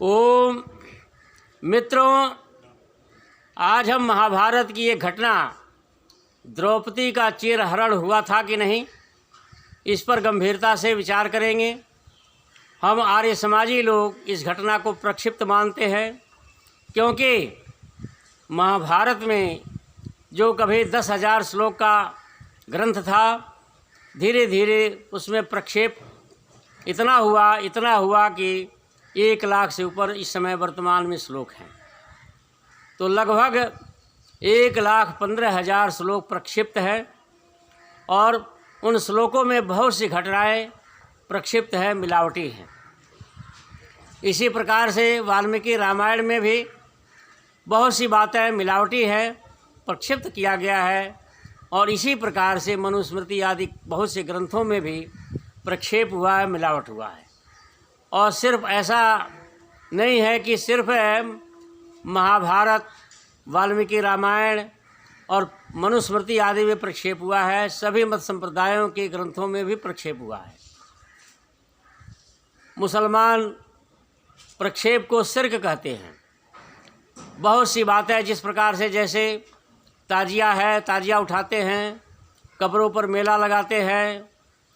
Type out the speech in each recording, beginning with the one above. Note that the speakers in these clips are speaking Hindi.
ओम मित्रों, आज हम महाभारत की एक घटना द्रौपदी का चीरहरण हुआ था कि नहीं, इस पर गंभीरता से विचार करेंगे। हम आर्य समाजी लोग इस घटना को प्रक्षिप्त मानते हैं, क्योंकि महाभारत में जो कभी 10,000 श्लोक का ग्रंथ था, धीरे धीरे उसमें प्रक्षेप इतना हुआ कि 1 लाख से ऊपर इस समय वर्तमान में श्लोक हैं। तो लगभग 1,15,000 श्लोक प्रक्षिप्त है और उन श्लोकों में बहुत सी घटनाएं प्रक्षिप्त है, मिलावटी हैं। इसी प्रकार से वाल्मीकि रामायण में भी बहुत सी बातें मिलावटी है, प्रक्षिप्त किया गया है। और इसी प्रकार से मनुस्मृति आदि बहुत से ग्रंथों में भी प्रक्षेप हुआ है, मिलावट हुआ है। और सिर्फ ऐसा नहीं है कि सिर्फ महाभारत, वाल्मीकि रामायण और मनुस्मृति आदि में प्रक्षेप हुआ है, सभी मत संप्रदायों के ग्रंथों में भी प्रक्षेप हुआ है। मुसलमान प्रक्षेप को शिर्क कहते हैं। बहुत सी बातें जिस प्रकार से, जैसे ताजिया है, ताजिया उठाते हैं, कब्रों पर मेला लगाते हैं,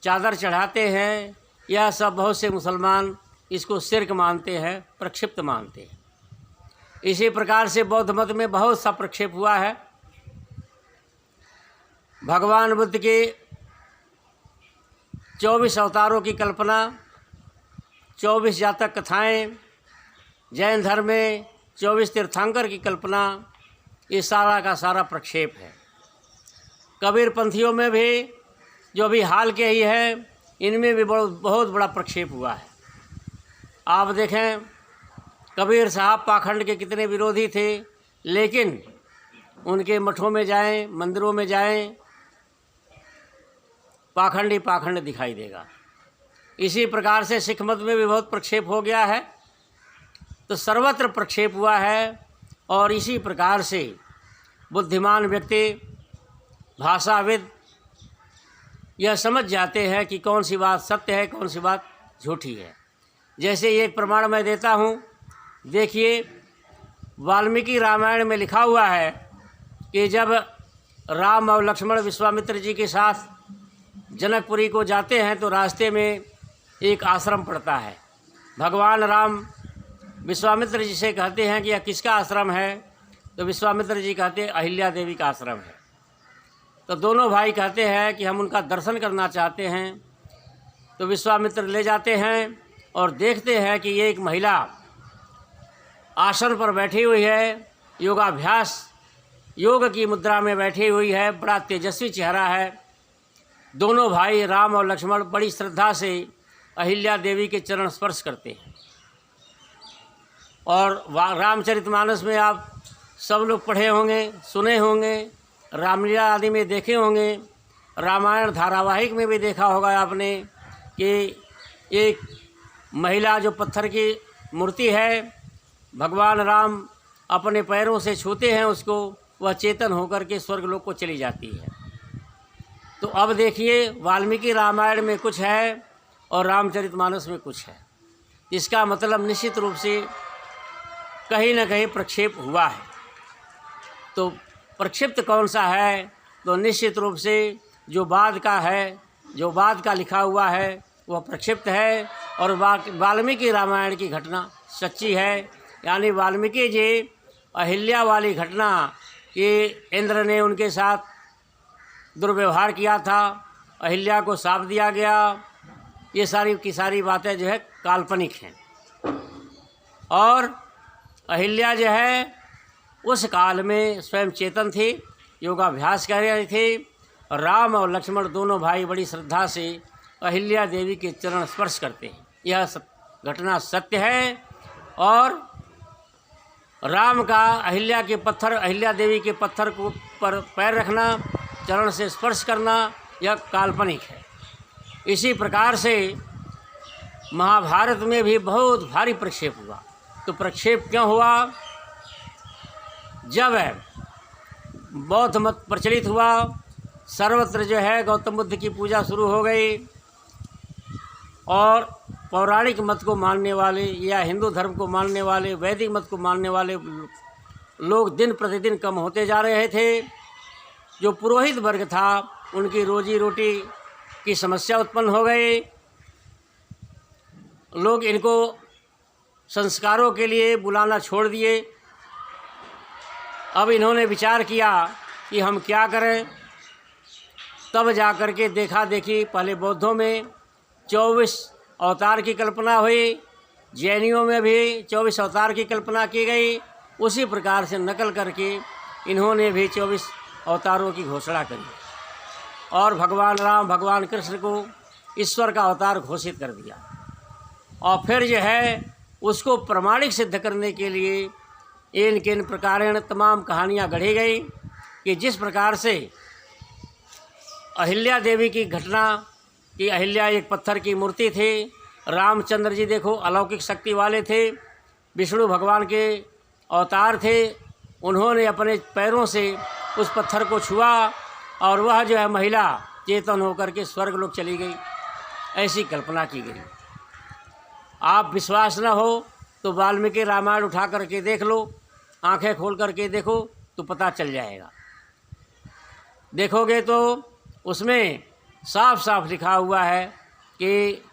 चादर चढ़ाते हैं, यह सब बहुत से मुसलमान इसको शिर्क मानते हैं, प्रक्षिप्त मानते हैं। इसी प्रकार से बौद्ध मत में बहुत सा प्रक्षेप हुआ है। भगवान बुद्ध के 24 अवतारों की कल्पना, 24 जातक कथाएं, जैन धर्म में 24 तीर्थंकर की कल्पना, ये सारा का सारा प्रक्षेप है। कबीर पंथियों में भी, जो अभी हाल के ही है, इनमें भी बहुत बड़ा प्रक्षेप हुआ है। आप देखें, कबीर साहब पाखंड के कितने विरोधी थे, लेकिन उनके मठों में जाएं, मंदिरों में जाएं, पाखंड ही पाखंड दिखाई देगा। इसी प्रकार से सिख मत में भी बहुत प्रक्षेप हो गया है। तो सर्वत्र प्रक्षेप हुआ है। और इसी प्रकार से बुद्धिमान व्यक्ति, भाषाविद यह समझ जाते हैं कि कौन सी बात सत्य है, कौन सी बात झूठी है। जैसे एक प्रमाण मैं देता हूँ। देखिए, वाल्मीकि रामायण में लिखा हुआ है कि जब राम और लक्ष्मण विश्वामित्र जी के साथ जनकपुरी को जाते हैं तो रास्ते में एक आश्रम पड़ता है। भगवान राम विश्वामित्र जी से कहते हैं कि यह किसका आश्रम है, तो विश्वामित्र जी कहते हैं अहिल्या देवी का आश्रम है। तो दोनों भाई कहते हैं कि हम उनका दर्शन करना चाहते हैं। तो विश्वामित्र ले जाते हैं और देखते हैं कि ये एक महिला आसन पर बैठी हुई है, योगाभ्यास, योग की मुद्रा में बैठी हुई है, बड़ा तेजस्वी चेहरा है। दोनों भाई राम और लक्ष्मण बड़ी श्रद्धा से अहिल्या देवी के चरण स्पर्श करते हैं। और रामचरितमानस में आप सब लोग पढ़े होंगे, सुने होंगे, रामलीला आदि में देखे होंगे, रामायण धारावाहिक में भी देखा होगा आपने कि एक महिला जो पत्थर की मूर्ति है, भगवान राम अपने पैरों से छूते हैं उसको, वह चेतन होकर के स्वर्गलोक को चली जाती है। तो अब देखिए, वाल्मीकि रामायण में कुछ है और रामचरितमानस में कुछ है। इसका मतलब निश्चित रूप से कहीं न कहीं प्रक्षेप हुआ है। तो प्रक्षिप्त कौन सा है, तो निश्चित रूप से जो बाद का है, जो बाद का लिखा हुआ है, वह प्रक्षिप्त है। और वाल्मीकि रामायण की घटना सच्ची है। यानी वाल्मीकि जी अहिल्या वाली घटना कि इंद्र ने उनके साथ दुर्व्यवहार किया था, अहिल्या को शाप दिया गया, ये सारी की सारी बातें जो है काल्पनिक हैं। और अहिल्या जो है उस काल में स्वयं चेतन थी, योगाभ्यास कर रही थी। राम और लक्ष्मण दोनों भाई बड़ी श्रद्धा से अहिल्या देवी के चरण स्पर्श करते हैं। यह घटना सत्य है। और राम का अहिल्या देवी के पत्थर को पर पैर रखना, चरण से स्पर्श करना, यह काल्पनिक है। इसी प्रकार से महाभारत में भी बहुत भारी प्रक्षेप हुआ। तो प्रक्षेप क्यों हुआ? जब बौद्ध मत प्रचलित हुआ, सर्वत्र जो है गौतम बुद्ध की पूजा शुरू हो गई और पौराणिक मत को मानने वाले या हिंदू धर्म को मानने वाले, वैदिक मत को मानने वाले लोग दिन प्रतिदिन कम होते जा रहे थे। जो पुरोहित वर्ग था उनकी रोजी रोटी की समस्या उत्पन्न हो गई। लोग इनको संस्कारों के लिए बुलाना छोड़ दिए। अब इन्होंने विचार किया कि हम क्या करें। तब जा कर के देखा देखी पहले बौद्धों में 24 अवतार की कल्पना हुई, जैनियों में भी 24 अवतार की कल्पना की गई। उसी प्रकार से नकल करके इन्होंने भी 24 अवतारों की घोषणा करी और भगवान राम, भगवान कृष्ण को ईश्वर का अवतार घोषित कर दिया। और फिर जो है उसको प्रमाणिक सिद्ध करने के लिए इन किन प्रकारेण तमाम कहानियाँ गढ़ी गई कि जिस प्रकार से अहिल्या देवी की घटना कि अहिल्या एक पत्थर की मूर्ति थी, रामचंद्र जी देखो अलौकिक शक्ति वाले थे, विष्णु भगवान के अवतार थे, उन्होंने अपने पैरों से उस पत्थर को छुआ और वह जो है महिला चेतन होकर के स्वर्ग लोक चली गई। ऐसी कल्पना की गई। आप विश्वास न हो तो वाल्मीकि रामायण उठा करके देख लो, आंखें खोल करके देखो तो पता चल जाएगा। देखोगे तो उसमें साफ साफ लिखा हुआ है कि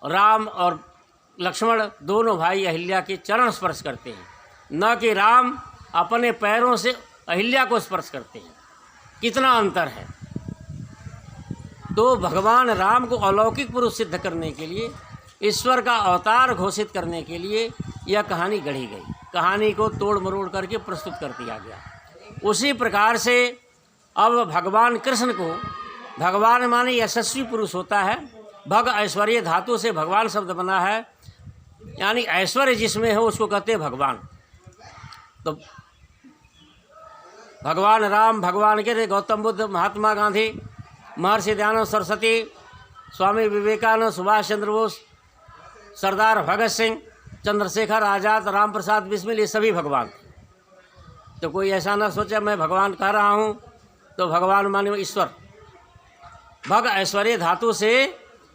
राम और लक्ष्मण दोनों भाई अहिल्या के चरण स्पर्श करते हैं, न कि राम अपने पैरों से अहिल्या को स्पर्श करते हैं। कितना अंतर है। तो भगवान राम को अलौकिक पुरुष सिद्ध करने के लिए, ईश्वर का अवतार घोषित करने के लिए यह कहानी गढ़ी गई। कहानी को तोड़ मरोड़ करके प्रस्तुत कर दिया गया। उसी प्रकार से अब भगवान कृष्ण को, भगवान माने यशस्वी पुरुष होता है, भग ऐश्वर्य धातु से भगवान शब्द बना है, यानी ऐश्वर्य जिसमें हो उसको कहते हैं भगवान। तो भगवान राम, भगवान के गौतम बुद्ध, महात्मा गांधी, महर्षि दयानंद सरस्वती, स्वामी विवेकानंद, सुभाष चंद्र बोस, सरदार भगत सिंह, चंद्रशेखर आज़ाद, राम प्रसाद बिस्मिल, ये सभी भगवान। तो कोई ऐसा ना सोचे मैं भगवान कह रहा हूँ तो भगवान माने ईश्वर। भग ऐश्वर्य धातु से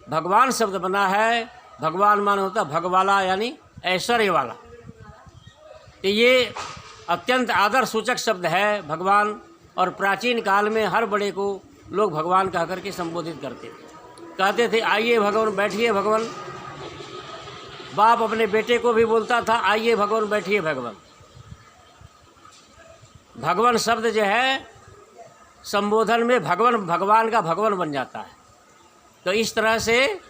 भगवान शब्द बना है। भगवान माने होता भगवाला यानी ऐश्वर्य वाला। तो ये अत्यंत आदर सूचक शब्द है भगवान। और प्राचीन काल में हर बड़े को लोग भगवान कह करके संबोधित करते थे, कहते थे आइए भगवान, बैठिए भगवान। बाप अपने बेटे को भी बोलता था आइए भगवान, बैठिए भगवान। भगवान शब्द जो है संबोधन में भगवान का भगवान बन जाता है। तो इस तरह से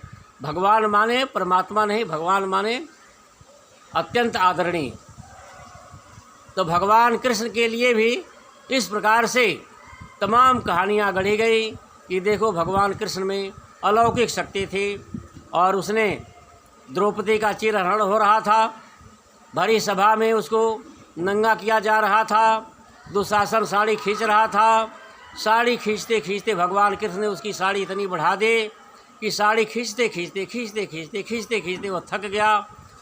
भगवान माने परमात्मा नहीं, भगवान माने अत्यंत आदरणीय। तो भगवान कृष्ण के लिए भी इस प्रकार से तमाम कहानियाँ गढ़ी गई कि देखो भगवान कृष्ण में अलौकिक शक्ति थी और उसने द्रौपदी का चीरहरण हो रहा था, भरी सभा में उसको नंगा किया जा रहा था, दुशासन साड़ी खींच रहा था। साड़ी खींचते खींचते भगवान कृष्ण ने उसकी साड़ी इतनी बढ़ा दे कि साड़ी खींचते खींचते खींचते खींचते खींचते खींचते वो थक गया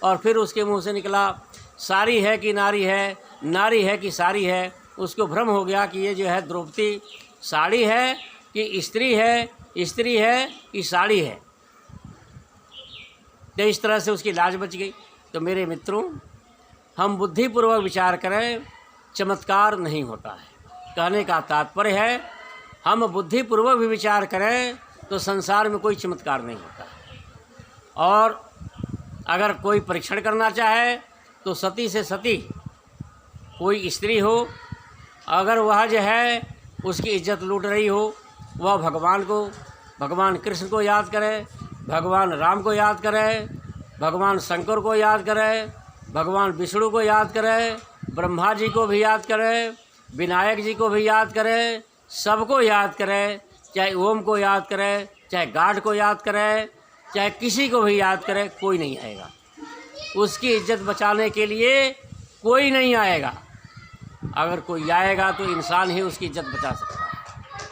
और फिर उसके मुंह से निकला साड़ी है कि नारी है, नारी है कि साड़ी है। उसको भ्रम हो गया कि ये जो है द्रौपदी साड़ी है कि स्त्री है, स्त्री है कि साड़ी है। तो इस तरह से उसकी लाज बच गई। तो मेरे मित्रों, हम बुद्धिपूर्वक विचार करें, चमत्कार नहीं होता है। कहने का तात्पर्य है हम बुद्धिपूर्वक भी विचार करें तो संसार में कोई चमत्कार नहीं होता है। और अगर कोई परीक्षण करना चाहे तो सती से सती कोई स्त्री हो, अगर वह जो है उसकी इज्जत लूट रही हो, वह भगवान को, भगवान कृष्ण को याद करे, भगवान राम को याद करे, भगवान शंकर को याद करे, भगवान विष्णु को याद करे, ब्रह्मा जी को भी याद करे, विनायक जी को भी याद करे, सबको याद करे, चाहे ओम को याद करे, चाहे गाड को याद करे, चाहे किसी को भी याद करे, कोई नहीं आएगा। उसकी इज्जत बचाने के लिए कोई नहीं आएगा। अगर कोई आएगा तो इंसान ही उसकी इज्जत बचा सकता है।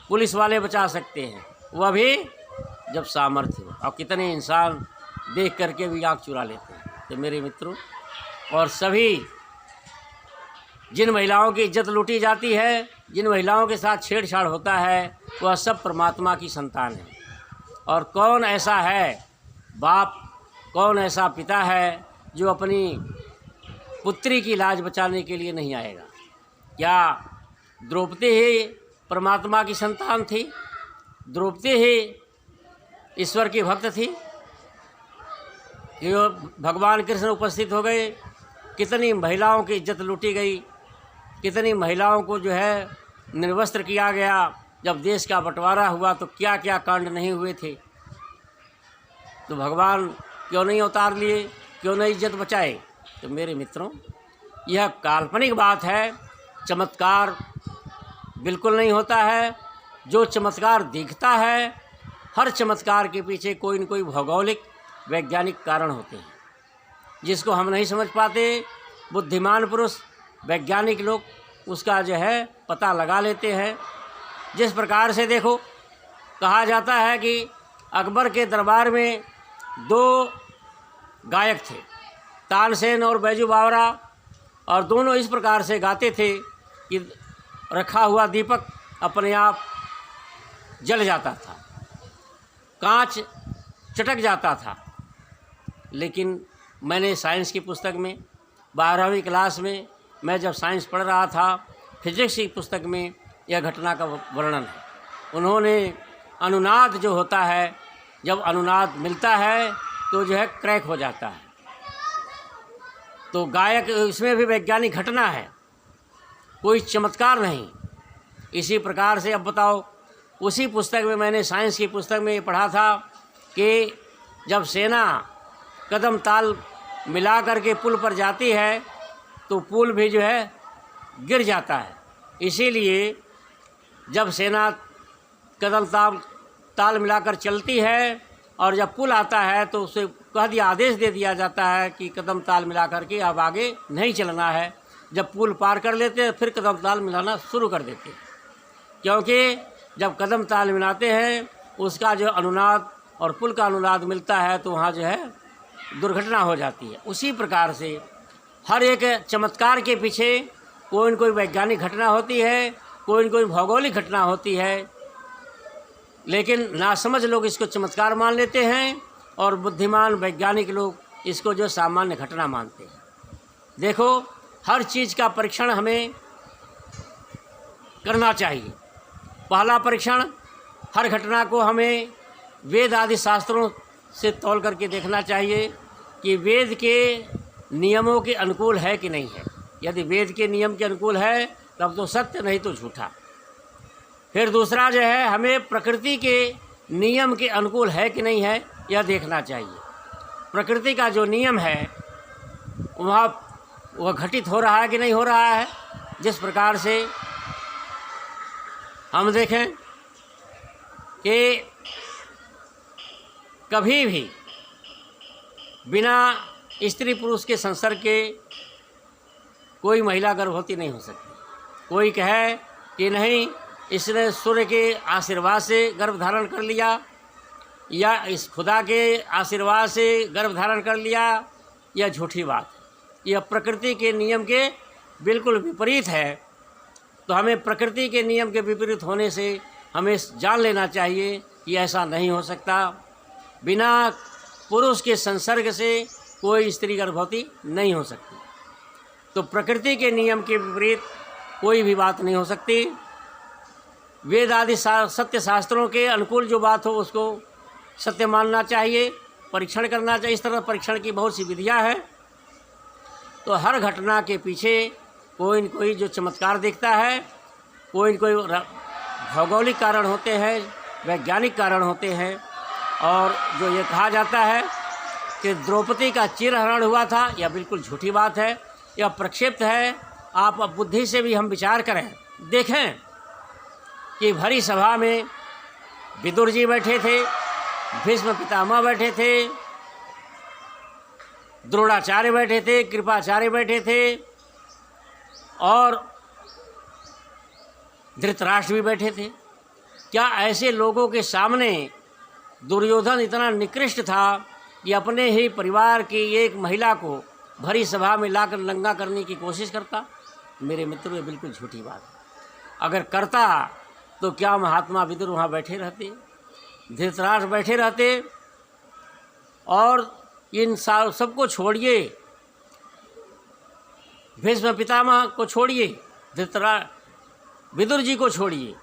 पुलिस वाले बचा सकते हैं, वह भी जब सामर्थ्य हो। और कितने इंसान देख करके भी आँख चुरा लेते हैं। तो मेरे मित्रों, और सभी जिन महिलाओं की इज्जत लूटी जाती है, जिन महिलाओं के साथ छेड़छाड़ होता है, वह सब परमात्मा की संतान है। और कौन ऐसा है बाप, कौन ऐसा पिता है जो अपनी पुत्री की लाज बचाने के लिए नहीं आएगा। क्या द्रौपदी ही परमात्मा की संतान थी? द्रौपदी ही ईश्वर की भक्त थी कि भगवान कृष्ण उपस्थित हो गए। कितनी महिलाओं की इज्जत लूटी गई, कितनी महिलाओं को जो है निर्वस्त्र किया गया। जब देश का बंटवारा हुआ तो क्या क्या कांड नहीं हुए थे। तो भगवान क्यों नहीं अवतार लिए, क्यों नहीं इज्जत बचाए? तो मेरे मित्रों, यह काल्पनिक बात है, चमत्कार बिल्कुल नहीं होता है। जो चमत्कार दिखता है, हर चमत्कार के पीछे कोई न कोई भौगोलिक वैज्ञानिक कारण होते हैं जिसको हम नहीं समझ पाते। बुद्धिमान पुरुष, वैज्ञानिक लोग उसका जो है पता लगा लेते हैं। जिस प्रकार से देखो, कहा जाता है कि अकबर के दरबार में 2 गायक थे, तानसेन और बैजू बावरा, और दोनों इस प्रकार से गाते थे कि रखा हुआ दीपक अपने आप जल जाता था, कांच चटक जाता था। लेकिन मैंने साइंस की पुस्तक में 12वीं क्लास में मैं जब साइंस पढ़ रहा था, फिजिक्स की पुस्तक में यह घटना का वर्णन है। उन्होंने अनुनाद जो होता है, जब अनुनाद मिलता है तो जो है क्रैक हो जाता है। तो गायक, इसमें भी वैज्ञानिक घटना है, कोई चमत्कार नहीं। इसी प्रकार से अब बताओ, उसी पुस्तक में मैंने साइंस की पुस्तक में ये पढ़ा था कि जब सेना कदम ताल मिला करके पुल पर जाती है तो पुल भी जो है गिर जाता है। इसीलिए जब सेना कदम ताल मिलाकर चलती है और जब पुल आता है तो उसे आदेश दे दिया जाता है कि कदम ताल मिला करके अब आगे नहीं चलना है। जब पुल पार कर लेते हैं फिर कदम ताल मिलाना शुरू कर देते हैं, क्योंकि जब कदम ताल मिलाते हैं उसका जो अनुनाद और पुल का अनुनाद मिलता है तो वहाँ जो है दुर्घटना हो जाती है। उसी प्रकार से हर एक चमत्कार के पीछे कोई न कोई वैज्ञानिक घटना होती है, कोई न कोई भौगोलिक घटना होती है। लेकिन नासमझ लोग इसको चमत्कार मान लेते हैं और बुद्धिमान वैज्ञानिक लोग इसको जो सामान्य घटना मानते हैं। देखो, हर चीज़ का परीक्षण हमें करना चाहिए। पहला परीक्षण, हर घटना को हमें वेद आदि शास्त्रों से तौल करके देखना चाहिए कि वेद के नियमों के अनुकूल है कि नहीं है। यदि वेद के नियम के अनुकूल है तब तो सत्य, नहीं तो झूठा। फिर दूसरा जो है, हमें प्रकृति के नियम के अनुकूल है कि नहीं है, यह देखना चाहिए। प्रकृति का जो नियम है वह घटित हो रहा है कि नहीं हो रहा है। जिस प्रकार से हम देखें कि कभी भी बिना स्त्री पुरुष के संसर्ग के कोई महिला गर्भवती नहीं हो सकती। कोई कहे कि नहीं, इसने सूर्य के आशीर्वाद से गर्भ धारण कर लिया या इस खुदा के आशीर्वाद से गर्भ धारण कर लिया, यह झूठी बात है। यह प्रकृति के नियम के बिल्कुल विपरीत है। तो हमें प्रकृति के नियम के विपरीत होने से हमें जान लेना चाहिए कि ऐसा नहीं हो सकता। बिना पुरुष के संसर्ग से कोई स्त्री गर्भवती नहीं हो सकती। तो प्रकृति के नियम के विपरीत कोई भी बात नहीं हो सकती। वेद आदि सत्य शास्त्रों के अनुकूल जो बात हो उसको सत्य मानना चाहिए, परीक्षण करना चाहिए। इस तरह परीक्षण की बहुत सी विधियां हैं। तो हर घटना के पीछे कोई न कोई जो चमत्कार दिखता है, कोई न कोई भौगोलिक कारण होते हैं, वैज्ञानिक कारण होते हैं। और जो ये कहा जाता है कि द्रौपदी का चिरहरण हुआ था, यह बिल्कुल झूठी बात है, यह प्रक्षेप्त है। आप अब बुद्धि से भी हम विचार करें, देखें कि भरी सभा में विदुर जी बैठे थे, भीष्म पितामह बैठे थे, द्रोणाचार्य बैठे थे, कृपाचार्य बैठे थे और धृतराष्ट्र भी बैठे थे। क्या ऐसे लोगों के सामने दुर्योधन इतना निकृष्ट था कि अपने ही परिवार की एक महिला को भरी सभा में लाकर नंगा करने की कोशिश करता? मेरे मित्रों, ये बिल्कुल झूठी बात है। अगर करता तो क्या महात्मा विदुर वहाँ बैठे रहते? धृतराष्ट्र बैठे रहते और इन सबको छोड़िए, भीष्म पितामह को छोड़िए, विदुर जी को छोड़िए,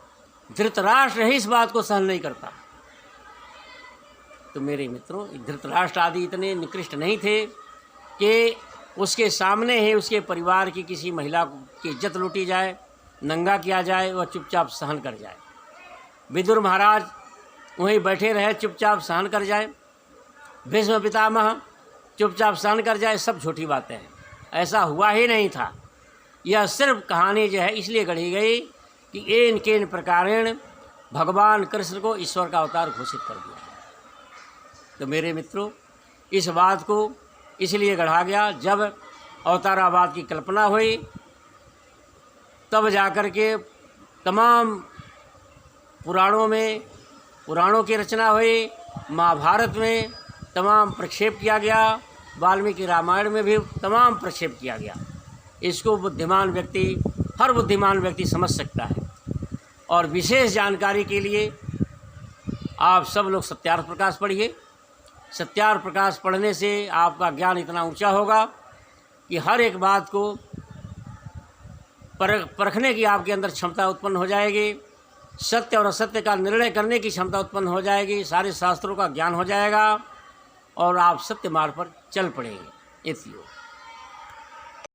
धृतराष्ट्र ही इस बात को सहन नहीं करता। तो मेरे मित्रों, धृतराष्ट्र आदि इतने निकृष्ट नहीं थे कि उसके सामने ही उसके परिवार की किसी महिला की इज्जत लूटी जाए, नंगा किया जाए, वह चुपचाप सहन कर जाए। विदुर महाराज वहीं बैठे रहे, चुपचाप सहन कर जाए, भीष्म पितामह चुपचाप सहन कर जाए, सब झूठी बातें हैं। ऐसा हुआ ही नहीं था। यह सिर्फ कहानी जो है इसलिए गढ़ी गई कि एन केन प्रकारेण भगवान कृष्ण को ईश्वर का अवतार घोषित कर दिया। तो मेरे मित्रों, इस बात को इसलिए गढ़ा गया, जब अवतारावाद की कल्पना हुई तब जाकर के तमाम पुराणों की रचना हुई, महाभारत में तमाम प्रक्षेप किया गया, वाल्मीकि रामायण में भी तमाम प्रक्षेप किया गया। इसको हर बुद्धिमान व्यक्ति समझ सकता है। और विशेष जानकारी के लिए आप सब लोग सत्यार्थ प्रकाश पढ़िए। सत्यार्थ प्रकाश पढ़ने से आपका ज्ञान इतना ऊंचा होगा कि हर एक बात को परखने की आपके अंदर क्षमता उत्पन्न हो जाएगी, सत्य और असत्य का निर्णय करने की क्षमता उत्पन्न हो जाएगी, सारे शास्त्रों का ज्ञान हो जाएगा और आप सत्य मार्ग पर चल पड़ेंगे। इतियो।